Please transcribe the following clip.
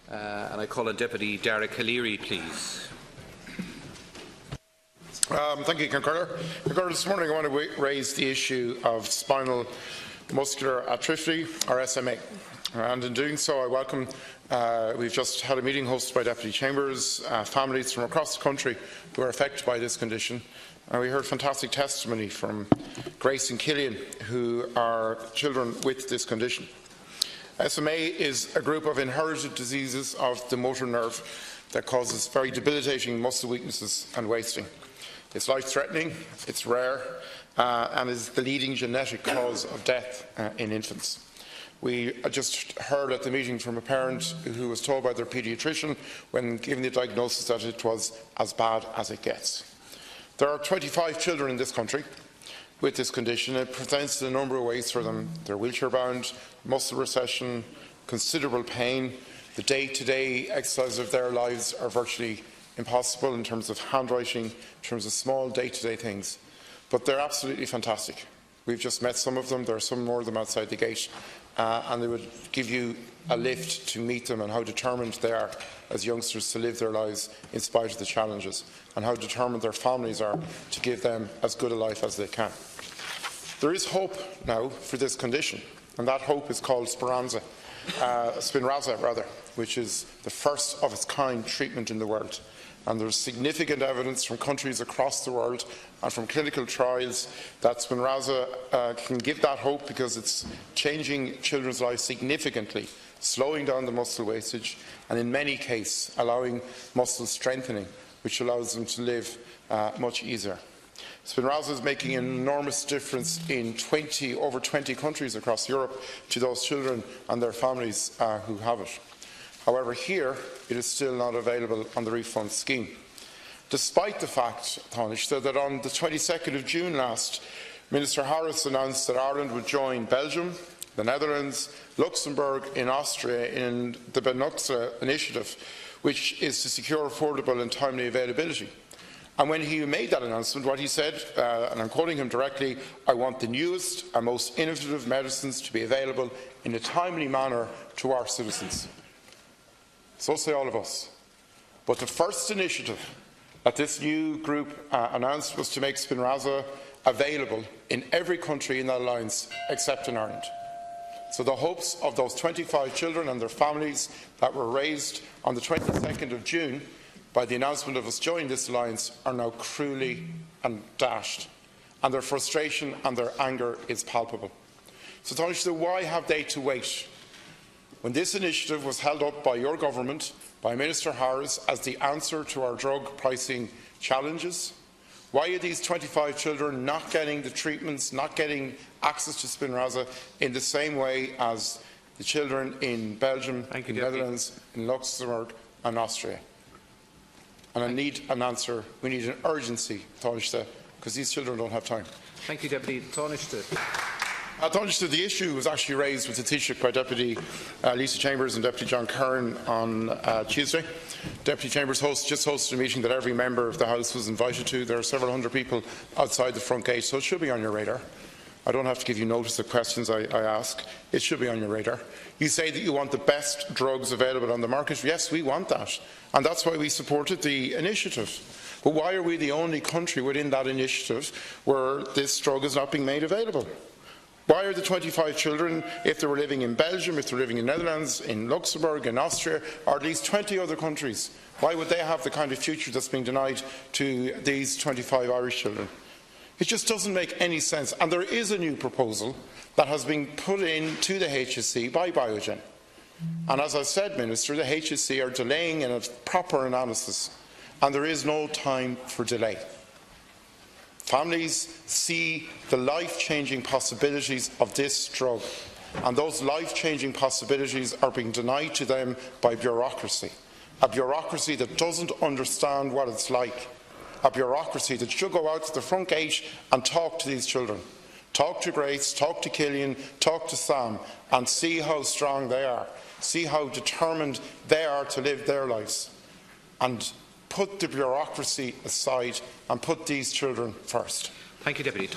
And I call on Deputy Dara Calleary, please. Thank you, Concurror. This morning I want to raise the issue of spinal muscular atrophy, or SMA. And in doing so, I welcome, we've just had a meeting hosted by Deputy Chambers, families from across the country who are affected by this condition. We heard fantastic testimony from Grace and Killian, who are children with this condition. SMA is a group of inherited diseases of the motor nerve that causes very debilitating muscle weaknesses and wasting. It's life-threatening, it's rare, and is the leading genetic cause of death in infants. We just heard at the meeting from a parent who was told by their paediatrician when given the diagnosis that it was as bad as it gets. There are 25 children in this country with this condition. It presents in a number of ways for them. They're wheelchair-bound, muscle recession, considerable pain. The day-to-day exercises of their lives are virtually impossible in terms of handwriting, in terms of small day-to-day things. But they're absolutely fantastic. We've just met some of them. There are some more of them outside the gate. And they would give you a lift to meet them and how determined they are as youngsters to live their lives in spite of the challenges, and how determined their families are to give them as good a life as they can. There is hope now for this condition, and that hope is called Spinraza, which is the first of its kind treatment in the world. And there is significant evidence from countries across the world and from clinical trials that Spinraza can give that hope, because it's changing children's lives significantly, slowing down the muscle wastage, and in many cases allowing muscle strengthening, which allows them to live much easier. Spinraza is making an enormous difference in over 20 countries across Europe to those children and their families who have it. However, here it is still not available on the refund scheme, despite the fact, An Táinaiste, that on the 22nd of June last, Minister Harris announced that Ireland would join Belgium, the Netherlands, Luxembourg and Austria in the Benuxa initiative, which is to secure affordable and timely availability. And when he made that announcement, what he said, and I'm quoting him directly, "I want the newest and most innovative medicines to be available in a timely manner to our citizens." So say all of us. But the first initiative that this new group announced was to make Spinraza available in every country in that alliance except in Ireland. So the hopes of those 25 children and their families that were raised on the 22nd of June by the announcement of us joining this alliance are now cruelly dashed, and their frustration and their anger is palpable. So, An Táinaiste, why have they to wait? When this initiative was held up by your government, by Minister Harris, as the answer to our drug pricing challenges, why are these 25 children not getting the treatments, not getting access to Spinraza in the same way as the children in Belgium, in the Netherlands, in Luxembourg and Austria? And I need an answer. We need an urgency, An Táinaiste, because these children don't have time. Thank you, Deputy. An Táinaiste. An Táinaiste, the issue was actually raised with the Taoiseach by Deputy Lisa Chambers and Deputy John Curran on Tuesday. Deputy Chambers just hosted a meeting that every member of the House was invited to. There are several hundred people outside the front gate, so it should be on your radar. I don't have to give you notice of questions I ask. It should be on your radar. You say that you want the best drugs available on the market. Yes, we want that, and that's why we supported the initiative. But why are we the only country within that initiative where this drug is not being made available? Why are the 25 children, if they were living in Belgium, if they were living in the Netherlands, in Luxembourg, in Austria, or at least 20 other countries, why would they have the kind of future that's being denied to these 25 Irish children? It just doesn't make any sense. And there is a new proposal that has been put into the HSE by Biogen. And as I said, Minister, the HSE are delaying in a proper analysis, and there is no time for delay. Families see the life-changing possibilities of this drug, and those life-changing possibilities are being denied to them by bureaucracy, a bureaucracy that doesn't understand what it's like, a bureaucracy that should go out to the front gate and talk to these children. Talk to Grace, talk to Killian, talk to Sam, and see how strong they are, see how determined they are to live their lives, and put the bureaucracy aside and put these children first. Thank you, Deputy.